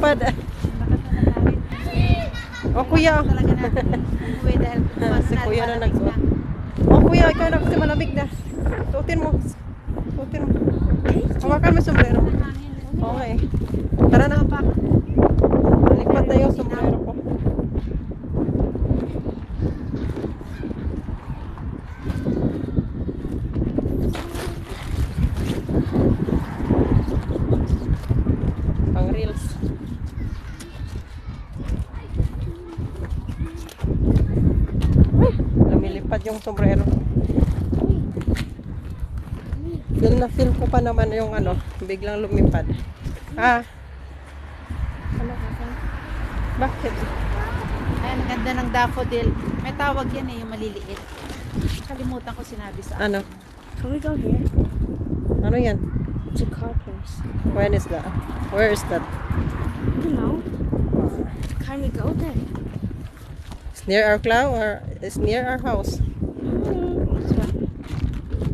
lumipad. O kuya. Talaga natin umuwi dahil Si kuya na nagsuot. O kuya, ikaw na kasi malamig na. Suotin mo. Suotin mo. Hawakan mo yung sombrero. Okay. Tara na. Lipat na yung sombrero ko. Pang reels. Lumilipad yung sombrero. Feel ko pa naman yung ano, biglang lumipad. Ah. Ano kasi? Bakit? Ayan, ganda ng daffodil. May tawag yan yung maliliit. Kalimutan ko sinabi sa Ano? Can we go here? Ano yan? It's a car place. When is that? Where is that? I don't know. Can we go there? It's near our cloud or it's near our house? Hmm. So,